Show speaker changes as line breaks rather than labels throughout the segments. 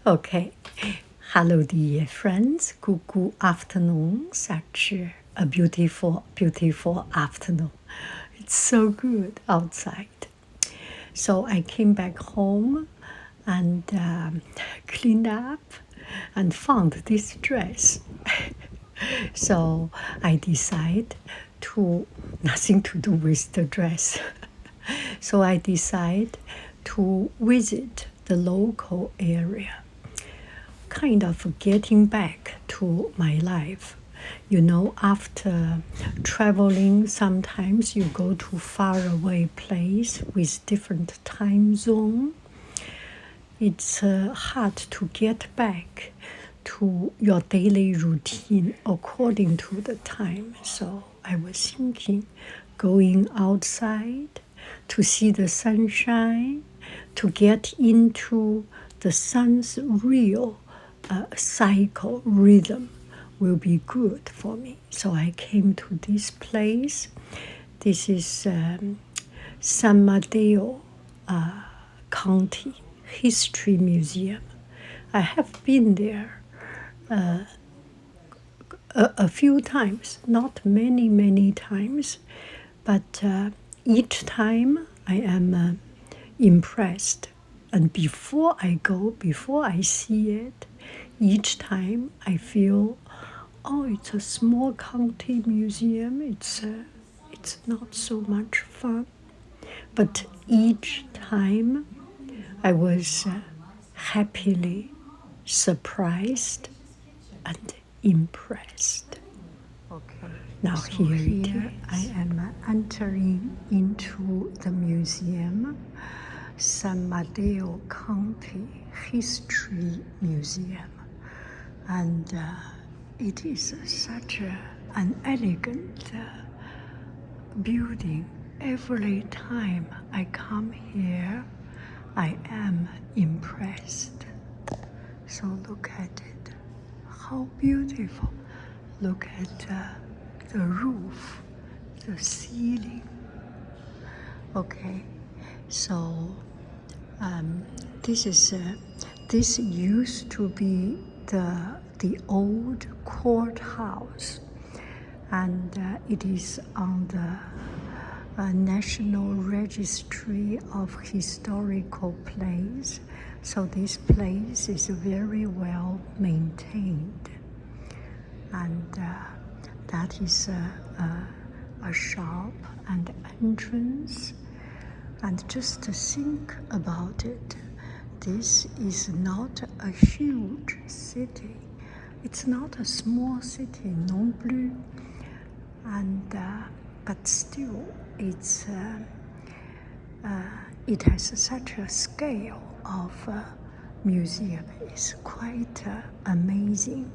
Okay. Hello, dear friends. Good afternoon. Such a beautiful, beautiful afternoon. It's so good outside. So I came back home and cleaned up and found this dress. So I decided to, nothing to do with the dress. So I decided to visit the local area, kind of getting back to my life. You know, after traveling, sometimes you go to faraway place with different time zone. It's hard to get back to your daily routine according to the time. So I was thinking going outside to see the sunshine, to get into the sun's real cycle rhythm will be good for me. So I came to this place. This is San Mateo County History Museum. I have been there a few times, not many times, but each time I am impressed. And before I go, before I see it, each time I feel, oh, it's a small county museum. It's not so much fun. But each time I was happily surprised and impressed. Okay. Now so here I am entering into the museum, San Mateo County History Museum, and it is such an elegant building. Every time I come here, I am impressed. So look at it, how beautiful. Look at the roof, the ceiling. Okay, so this used to be the old courthouse, and it is on the National Registry of Historical Places. So this place is very well maintained, and that is a shop and entrance. And just to think about it, this is not a huge city. It's not a small city, non plus. And but still, it has such a scale of museum. It's quite amazing.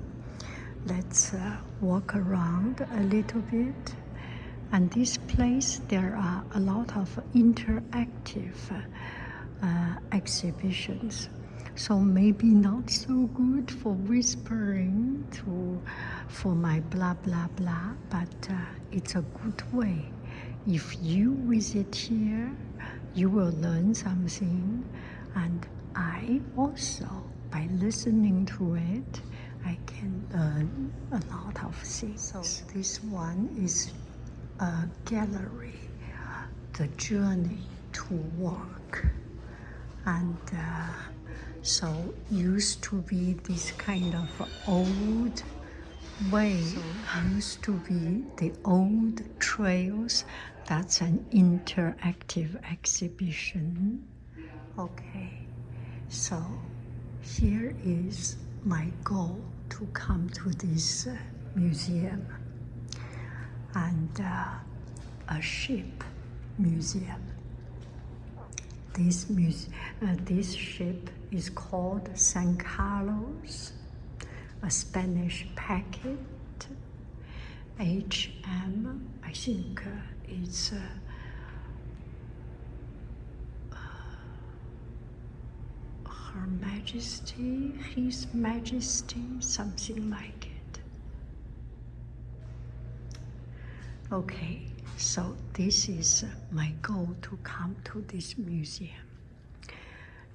Let's walk around a little bit. And this place, there are a lot of interactive exhibitions. So maybe not so good for whispering for my blah blah blah, but it's a good way. If you visit here, you will learn something, and I also, by listening to it, I can learn a lot of things. So this one is a gallery, the journey to work, and so used to be this kind of old way. So used to be the old trails. That's an interactive exhibition. Okay, so here is my goal to come to this museum, and a ship museum. This ship is called San Carlos, a Spanish packet, HM. I think it's Her Majesty, His Majesty, something like it. Okay, so this is my goal to come to this museum.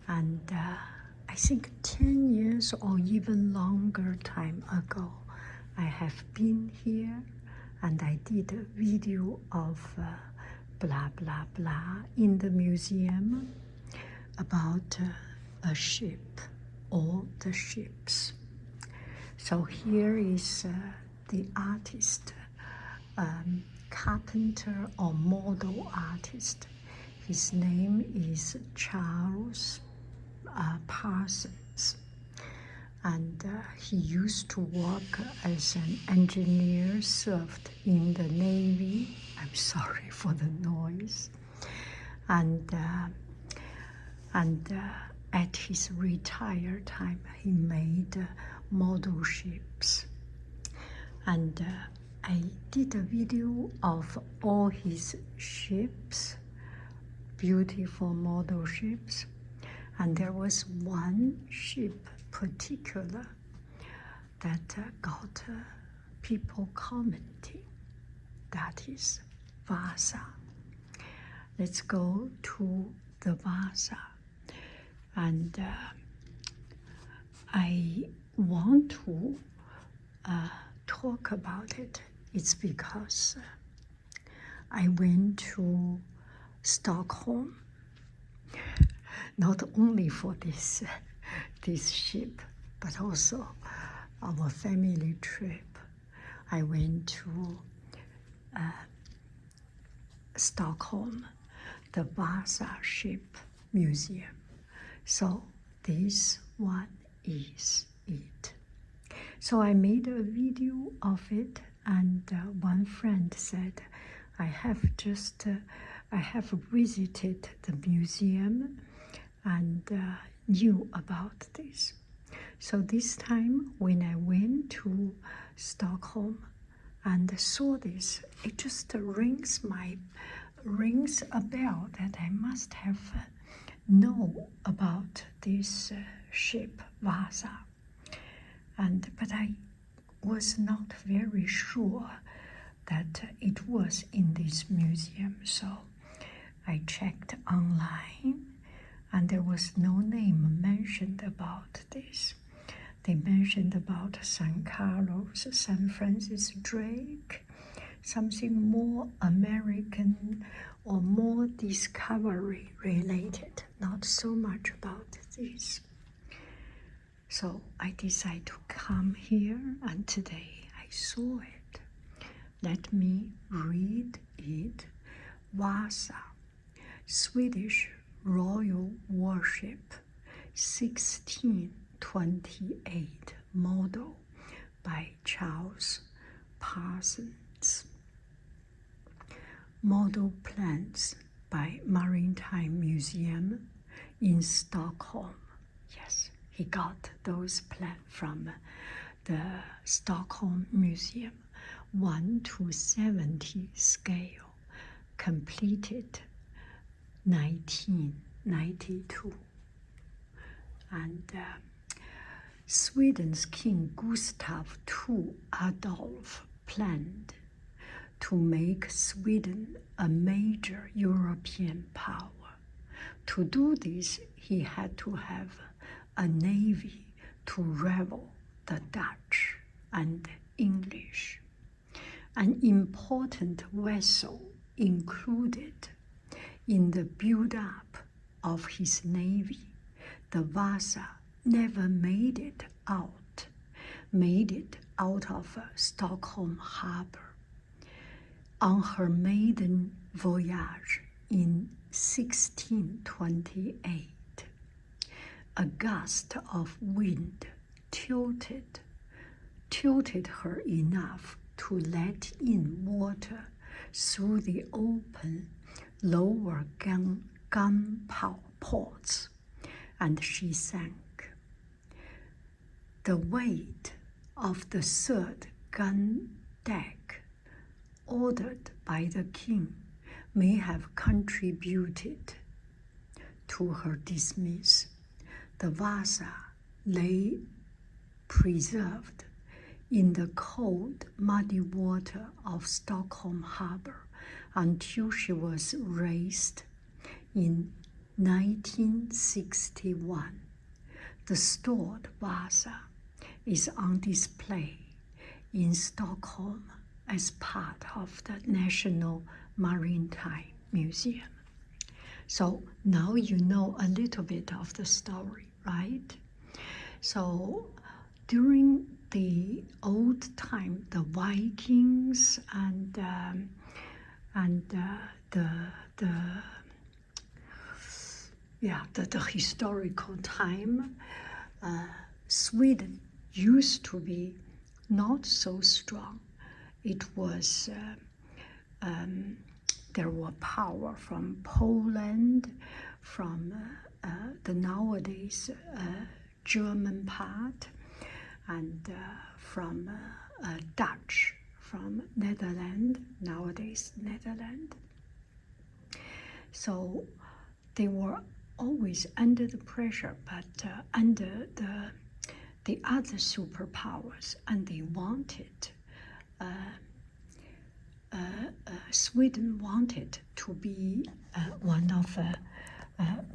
And I think 10 years or even longer time ago, I have been here and I did a video of blah blah blah in the museum about a ship, all the ships. So here is the artist, carpenter or model artist. His name is Charles Parsons, and he used to work as an engineer, served in the Navy. I'm sorry for the noise. And at his retired time, he made model ships. And I did a video of all his ships, beautiful model ships. And there was one ship particular that got people commenting. That is Vasa. Let's go to the Vasa. And I want to talk about it. It's because I went to Stockholm, not only for this ship, but also our family trip. I went to Stockholm, the Vasa ship museum. So this one is it. So I made a video of it, and one friend said, I have visited the museum and knew about this. So this time when I went to Stockholm and saw this, it just rings a bell that I must have know about this ship Vasa. But I was not very sure that it was in this museum, so I checked online and there was no name mentioned about this. They mentioned about San Carlos, San Francis Drake, something more American or more discovery related, not so much about this. So I decided to come here, and today I saw it. Let me read it. Vasa, Swedish Royal Warship, 1628 model by Charles Parsons. Model plans by Maritime Museum in Stockholm. Yes, he got those plans from the Stockholm Museum. 1:70 scale, completed 1992. And Sweden's King Gustav II Adolf planned to make Sweden a major European power. To do this, he had to have a navy to rival the Dutch and English. An important vessel included in the build-up of his navy, the Vasa never made it out of Stockholm harbor. On her maiden voyage in 1628, a gust of wind tilted her enough to let in water through the open lower gun ports, and she sank. The weight of the third gun deck, ordered by the king, may have contributed to her dismiss. The Vasa lay preserved in the cold, muddy water of Stockholm harbor until she was raised in 1961 the stored Vasa is on display in Stockholm as part of the National Maritime Museum. So now you know a little bit of the story, right? So during the old time, the Vikings and the historical time, Sweden used to be not so strong. It was there were power from Poland, from the nowadays German part, and from Dutch, from Netherlands, nowadays Netherlands. So they were always under the pressure, but under the other superpowers, and they wanted, Sweden wanted to be one of,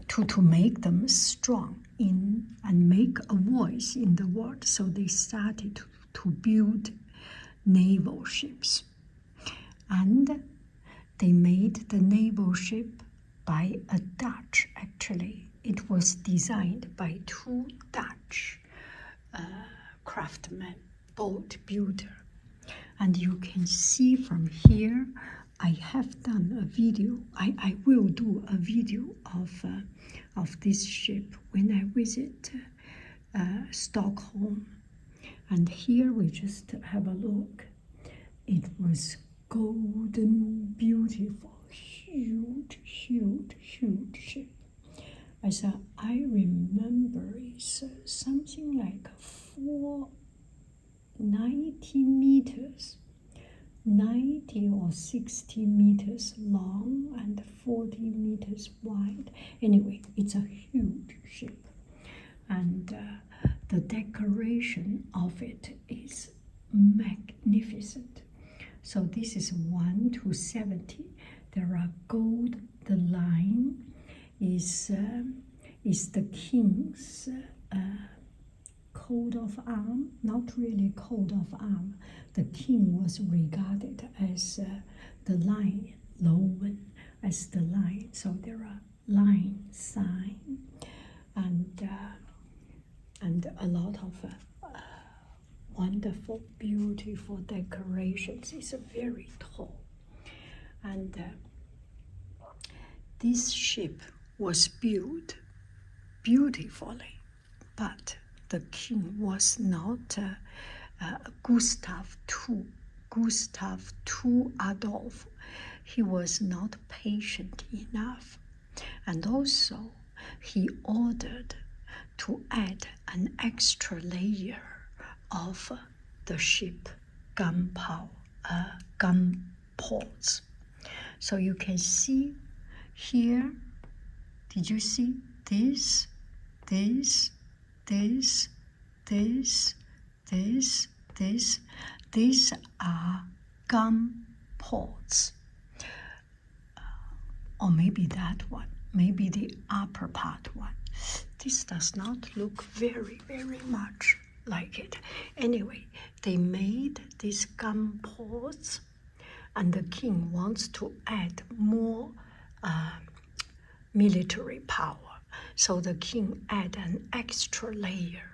to make them strong in and make a voice in the world. So they started to build naval ships. And they made the naval ship by a Dutch, actually. It was designed by two Dutch craftsmen, boat builder. And you can see from here, I have done a video. I will do a video of this ship when I visit Stockholm. And here we just have a look. It was golden, beautiful, huge, huge, huge ship. As I remember, it's something like 90 meters, 90 or 60 meters long and 40 meters wide. Anyway, it's a huge ship. And the decoration of it is magnificent. So this is 1 to 70. There are gold. The line is the king's coat of arms. Not really coat of arms. The king was regarded as the lion, Lowen, as the lion. So there are lion sign and a lot of wonderful, beautiful decorations. It's very tall. And this ship was built beautifully, but the king was not Gustav II Adolf. He was not patient enough. And also, he ordered to add an extra layer of the ship gun ports. So you can see here, did you see this, this, this, this, this, this? These are gun ports. Or maybe that one, maybe the upper part one. This does not look very, very much like it. Anyway, they made these gun ports, and the king wants to add more military power. So the king add an extra layer.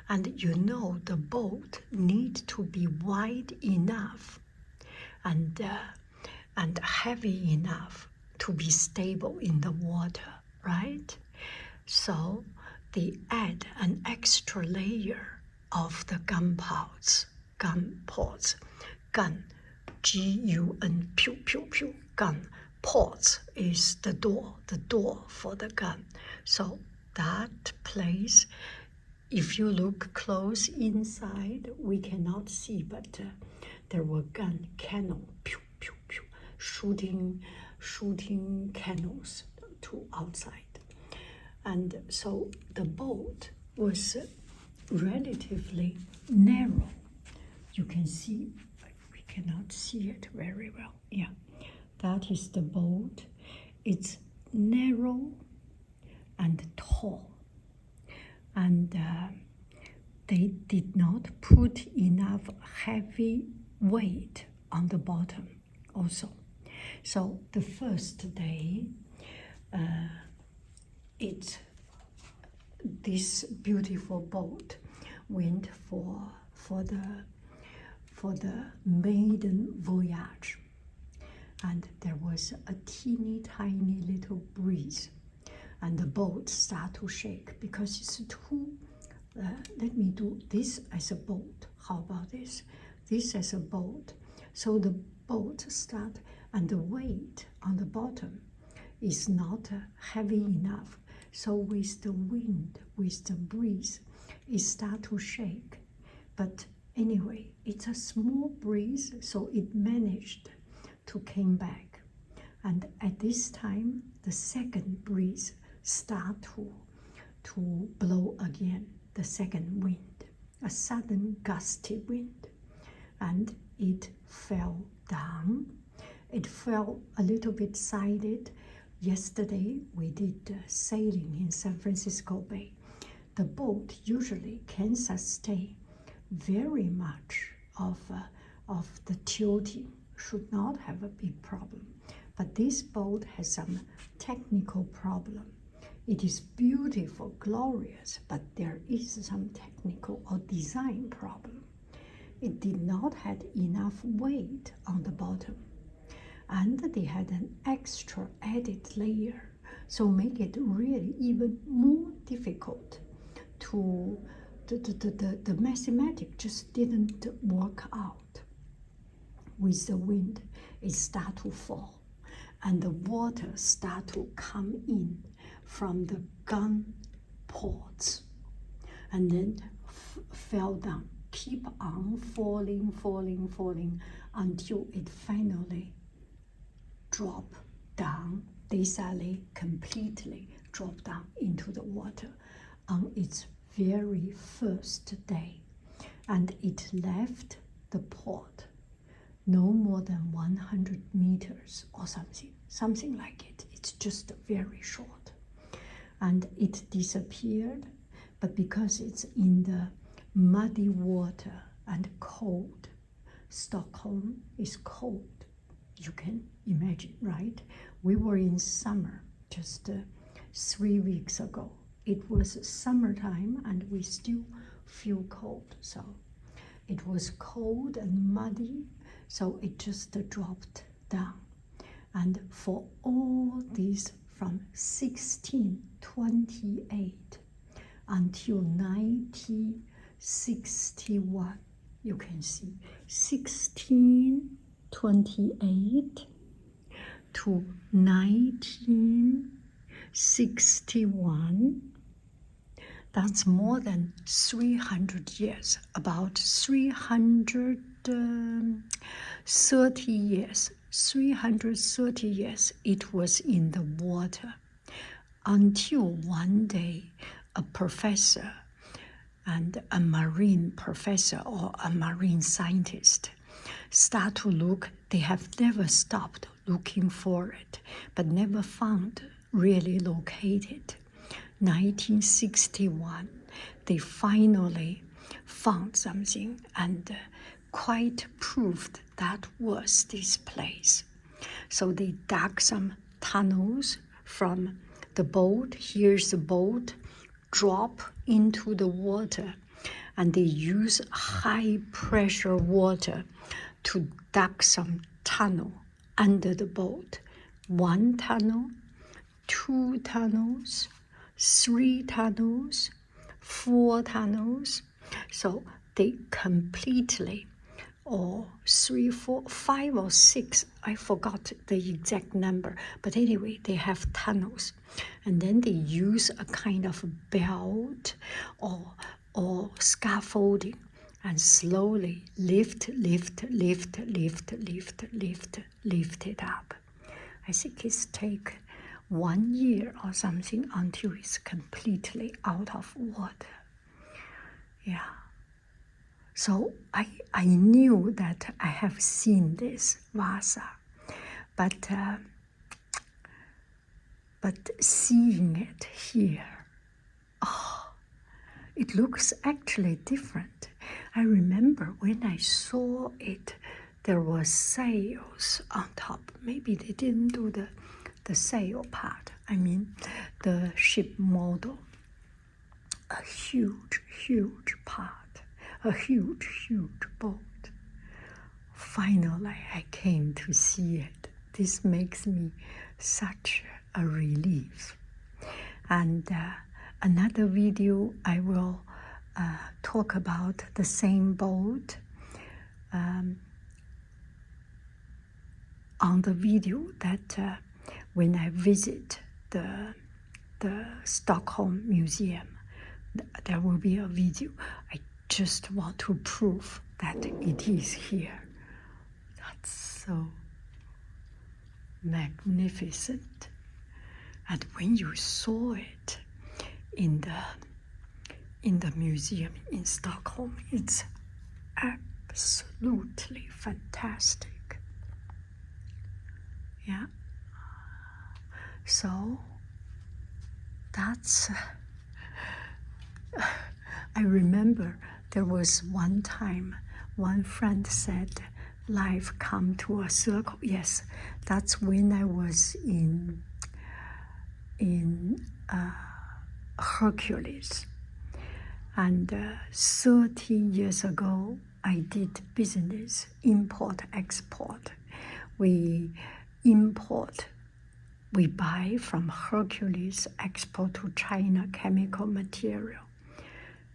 And you know the boat need to be wide enough and heavy enough to be stable in the water, right? So they add an extra layer of the gun ports, gun, G-U-N, pew, pew, pew, gun. Ports is the door for the gun. So that place, if you look close inside, we cannot see, but there were gun cannon, pew, pew, pew, shooting cannons to outside. And so the boat was relatively narrow. You can see, we cannot see it very well. Yeah, that is the boat. It's narrow and tall. and they did not put enough heavy weight on the bottom also. So the first day, this beautiful boat went for the maiden voyage, and there was a teeny tiny little breeze, and the boat started to shake because it's too. Let me do this as a boat. How about this? This as a boat. So the boat start, and the weight on the bottom is not heavy enough. So with the wind, with the breeze, it start to shake. But anyway, it's a small breeze, so it managed to came back. And at this time, the second breeze start to blow again, the second wind, a sudden gusty wind, and it fell down. It fell a little bit sided. Yesterday we did sailing in San Francisco Bay. The boat usually can sustain very much of the tilting, should not have a big problem. But this boat has some technical problem. It is beautiful, glorious, but there is some technical or design problem. It did not have enough weight on the bottom, and they had an extra added layer, so make it really even more difficult to the mathematics just didn't work out. With the wind, it start to fall, and the water start to come in from the gun ports, and then fell down, keep on falling until it finally dropped down. Basically, completely dropped down into the water on its very first day, and it left the port no more than 100 meters or something like it. It's just very short, and it disappeared. But because it's in the muddy water and cold, Stockholm is cold, you can imagine, right? We were in summer just 3 weeks ago. It was summertime and we still feel cold. So it was cold and muddy, so it just dropped down. And for all these from 1628 until 1961, you can see 1628 to 1961. That's more than 300 years, about 330 years. 330 years it was in the water, until one day a professor and a marine professor or a marine scientist start to look. They have never stopped looking for it, but never found really located. 1961, they finally found something and quite proved that was this place. So they dug some tunnels from the boat. Here's the boat, drop into the water, and they use high pressure water to dug some tunnel under the boat. 1 tunnel, 2 tunnels, 3 tunnels, 4 tunnels. So they completely, or 3, 4, 5 or 6, I forgot the exact number, but anyway, they have tunnels. And then they use a kind of belt or scaffolding and slowly lift it up. I think it's take 1 year or something until it's completely out of water. Yeah. So I knew that I have seen this Vasa, but seeing it here, oh, it looks actually different. I remember when I saw it, there was sails on top. Maybe they didn't do the sail part. I mean, the ship model. A huge, huge part. A huge, huge boat. Finally, I came to see it. This makes me such a relief. And another video, I will talk about the same boat on the video that when I visit the Stockholm Museum, there will be a video. I just want to prove that it is here. That's so magnificent. And when you saw it in the museum in Stockholm, it's absolutely fantastic. Yeah. So that's I remember there was one time one friend said, life come to a circle. Yes, that's when I was in Hercules. And 30 years ago, I did business, import-export. We buy from Hercules, export to China chemical material.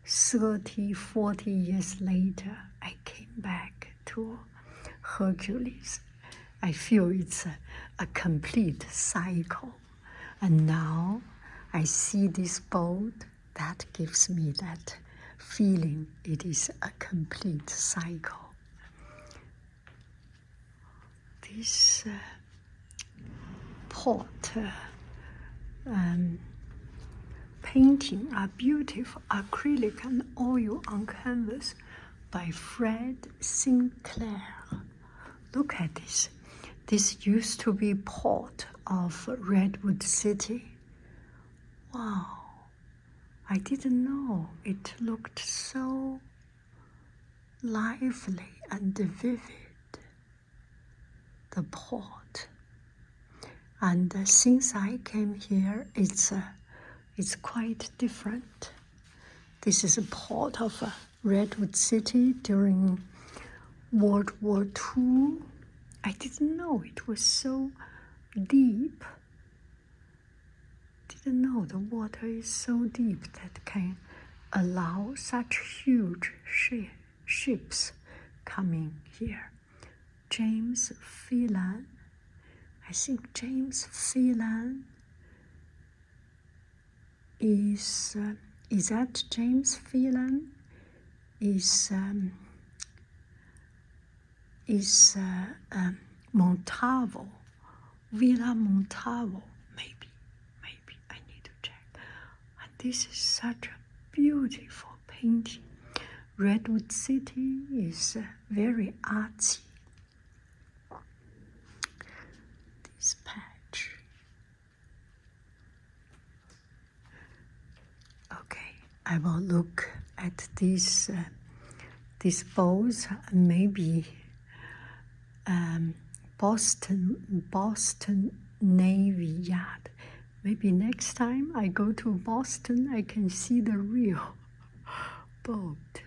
30, 40 years later, I came back to Hercules. I feel it's a complete cycle. And now I see this boat, that gives me that feeling it is a complete cycle. This port painting are beautiful, acrylic and oil on canvas by Fred Sinclair. Look at this. This used to be port of Redwood City. Wow, I didn't know it looked so lively and vivid, the port. And since I came here, it's quite different. This is a port of Redwood City during World War II. I didn't know it was so deep. Didn't know the water is so deep that can allow such huge ships coming here. James Phelan. I think James Phelan is that James Phelan? Is Montalvo, Villa Montalvo, maybe, I need to check. And this is such a beautiful painting. Redwood City is very artsy. This patch. Okay, I will look at these bowls, maybe Boston Navy Yard. Maybe next time I go to Boston, I can see the real boat.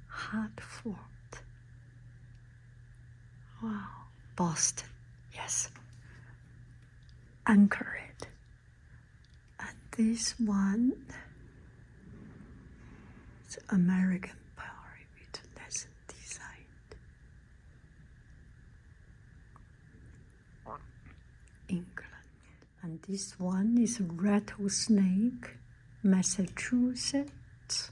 Hartford. Wow, Boston, yes. Anchored. And this one, it's American private lesson design. England. And this one is Rattlesnake, Massachusetts.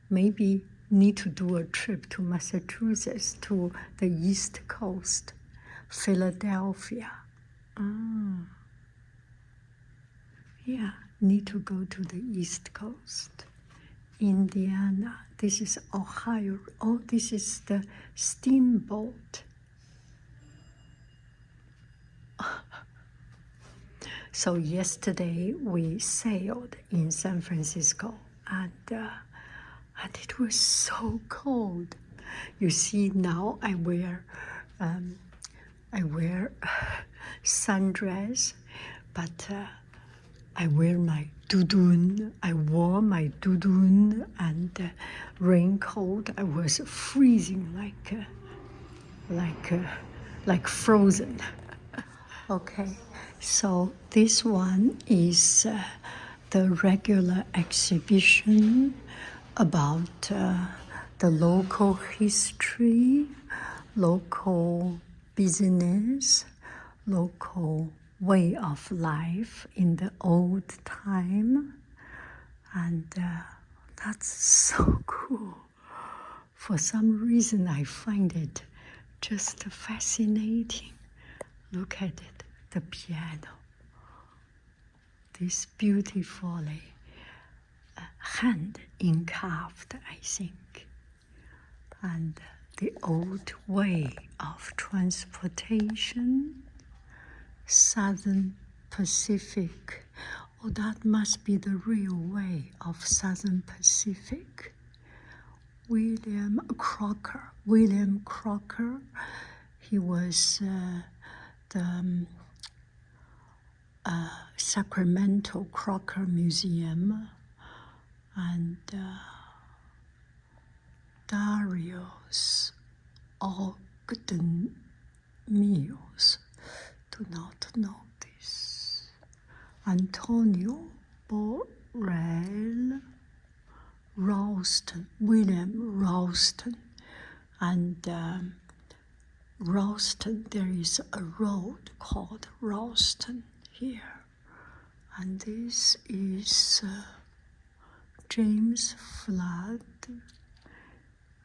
Maybe need to do a trip to Massachusetts, to the East Coast, Philadelphia. Yeah, need to go to the East Coast. Indiana, this is Ohio. Oh, this is the steamboat. So yesterday we sailed in San Francisco, and it was so cold. You see, now I wear sundress, but I wear my dudun. I wore my dudun and raincoat. I was freezing like frozen. Okay, so this one is the regular exhibition about the local history, local business, local way of life in the old time. And that's so cool. For some reason, I find it just fascinating. Look at it, the piano. This beautifully hand carved, I think. And the old way of transportation, Southern Pacific. Oh, that must be the real way of Southern Pacific. William Crocker, he was the Sacramento Crocker Museum, and Darius Ogden Mills, do not know this. Antonio Borrell Ralston, William Ralston, and Ralston, there is a road called Ralston here, and this is James Flood.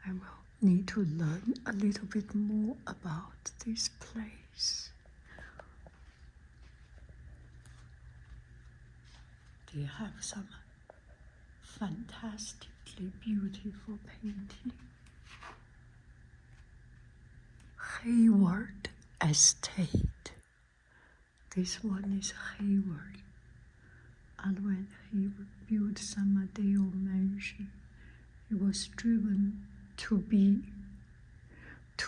I will need to learn a little bit more about this place. They have some fantastically beautiful painting. Hayward Estate. This one is Hayward. And when he built San Mateo mansion, he was driven to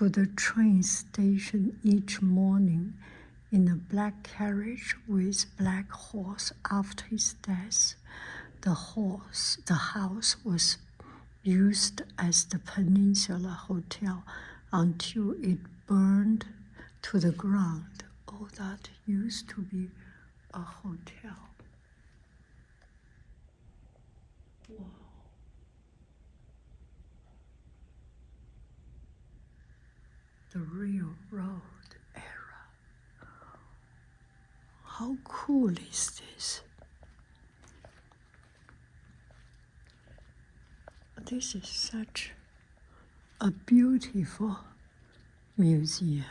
the train station each morning in a black carriage with black horse. After his death, the house was used as the Peninsula Hotel until it burned to the ground. Oh, that used to be a hotel. Wow. The railroad era. How cool is this? This is such a beautiful museum.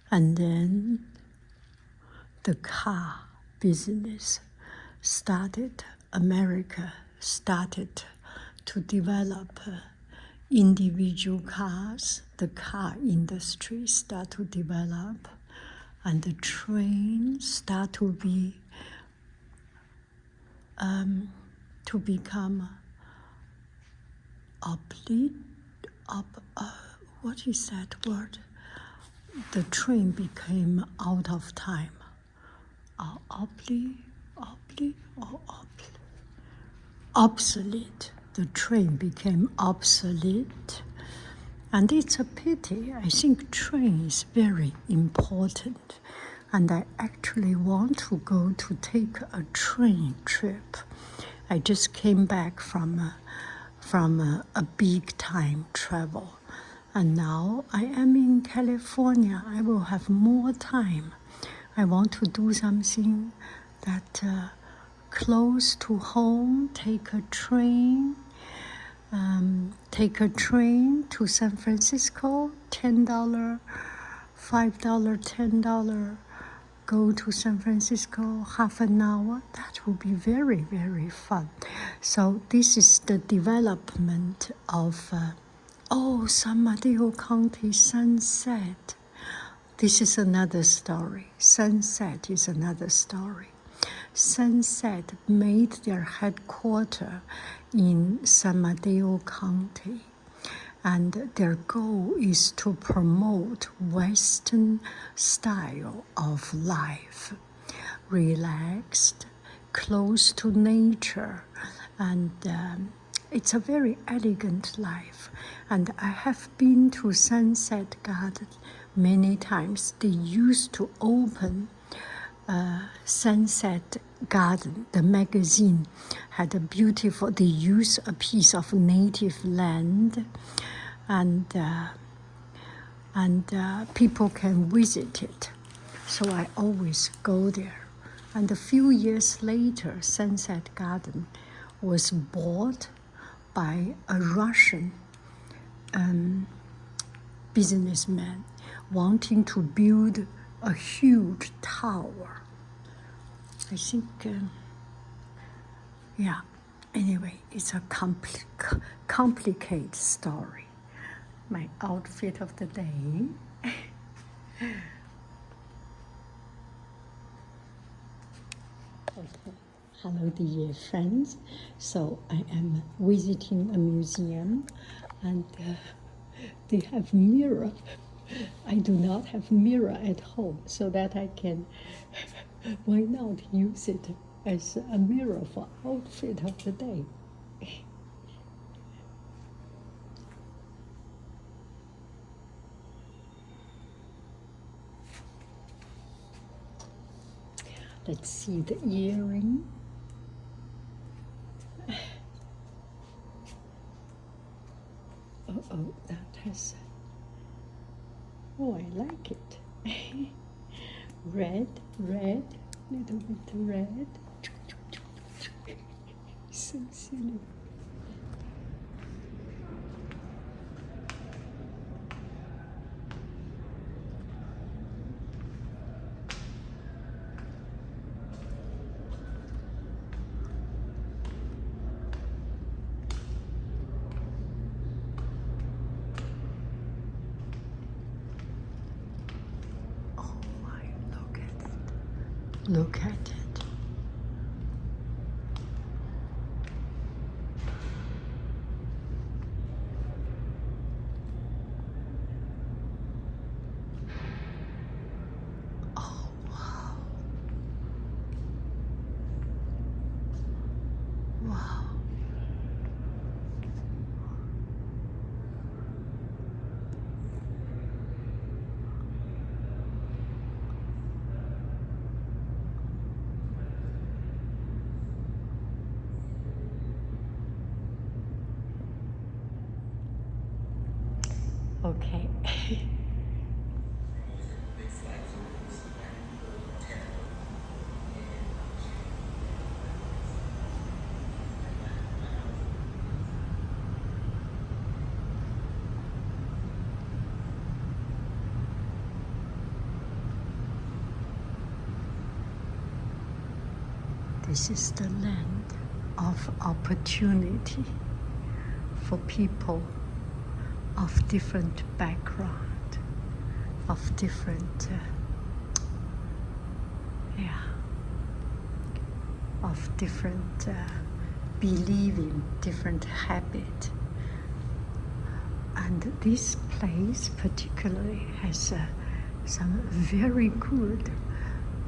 And then the car business started. America started to develop individual cars. The car industry started to develop, and the train started to become what is that word? The train became out of time. Obsolete. The train became obsolete. And it's a pity. I think train is very important. And I actually want to go to take a train trip. I just came back from a big time travel. And now I am in California. I will have more time. I want to do something that close to home, take a train to San Francisco, $10, $5, $10, go to San Francisco, half an hour. That will be very, very fun. So this is the development of, San Mateo County Sunset. This is another story. Sunset is another story. Sunset made their headquarters in San Mateo County, and their goal is to promote Western style of life, relaxed, close to nature, and it's a very elegant life. And I have been to Sunset Garden many times. They used to open Sunset Garden, the magazine, had a beautiful, they use a piece of native land, and people can visit it. So I always go there. And a few years later, Sunset Garden was bought by a Russian businessman wanting to build a huge tower. I think, yeah, anyway, it's a complicated story. My outfit of the day. Okay. Hello, dear friends. So I am visiting a museum, and they have mirror. I do not have mirror at home, so that I can, why not use it as a mirror for outfit of the day? Let's see the earring. Oh, that has, oh, I like it. Red, little bit red. So silly. Look at it. Oh, wow. Wow. Okay. This is the land of opportunity for people of different background, of different, of different believing, different habit. And this place particularly has some very good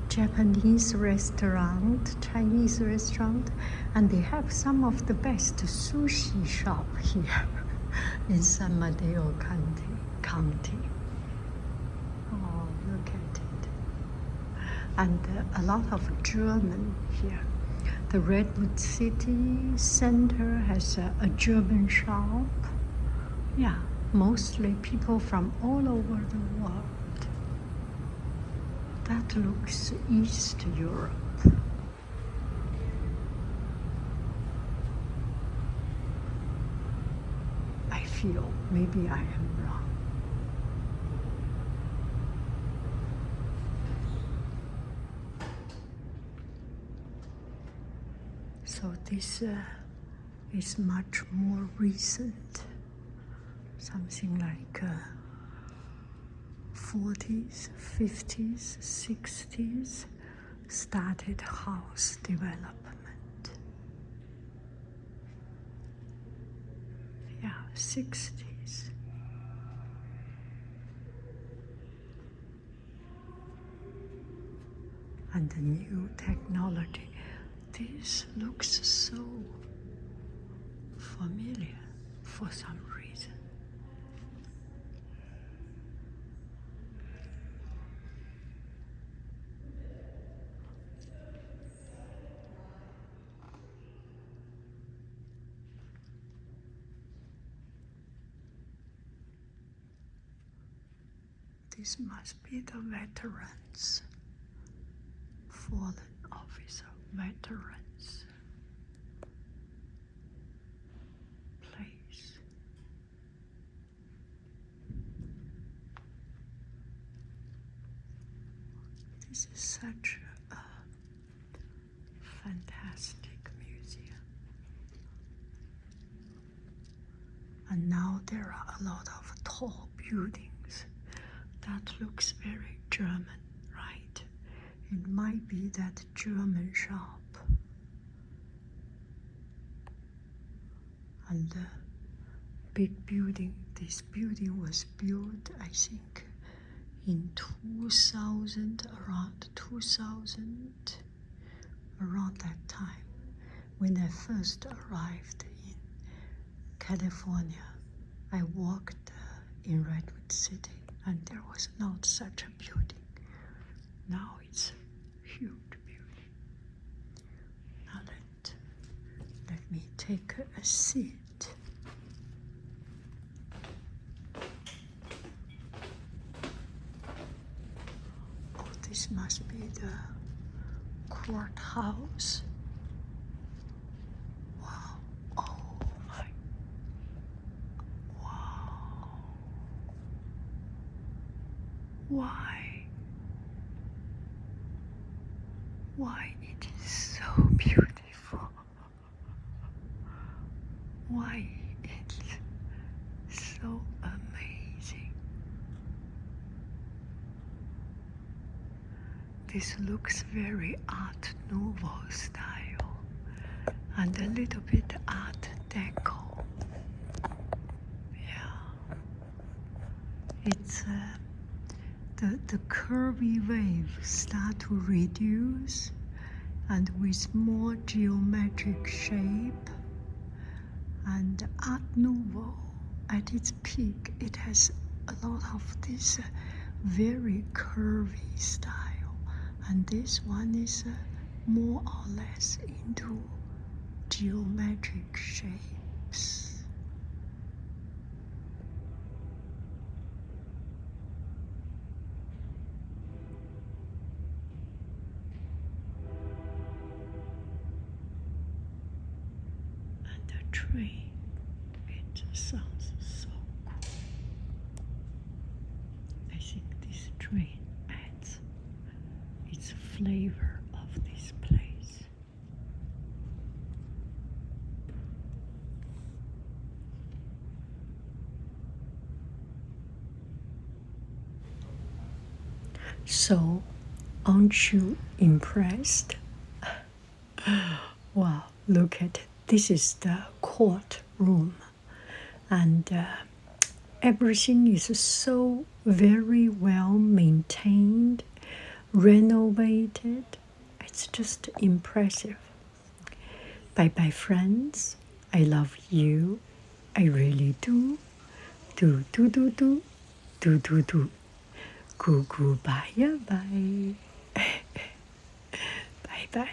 Japanese restaurant, Chinese restaurant, and they have some of the best sushi shop here in San Mateo County. Oh, look at it. And a lot of German here. The Redwood City Center has a German shop. Yeah, mostly people from all over the world. That looks East Europe. I feel maybe I am wrong. So this is much more recent, something like 40s, 50s, 60s. started house development. Yeah, 60s. And the new technology. This looks so familiar for some reason. This must be the veterans, fallen officer, veterans place. This is such a fantastic museum. And now there are a lot of tall buildings. That looks very German, right? It might be that German shop. And the big building, this building was built, I think, in 2000, around 2000, around that time, when I first arrived in California. I walked in Redwood City, and there was not such a building. Now it's a huge building. Now let me take a seat. Oh, this must be the courthouse. Wow. Oh my. Wow. Why it is so beautiful? Why it's so amazing? This looks very Art Nouveau style and a little bit Art Deco. Yeah, it's the curvy waves start to reduce, and with more geometric shape. And Art Nouveau, at its peak, it has a lot of this very curvy style, and this one is more or less into geometric shapes. Train. It sounds so cool. I think this train adds its flavor of this place. So, aren't you impressed? Wow, look at it. This is the courtroom, and everything is so very well maintained, renovated. It's just impressive. Bye bye, friends. I love you. I really do. Do do do do do do do. Goo goo bye bye. Bye bye.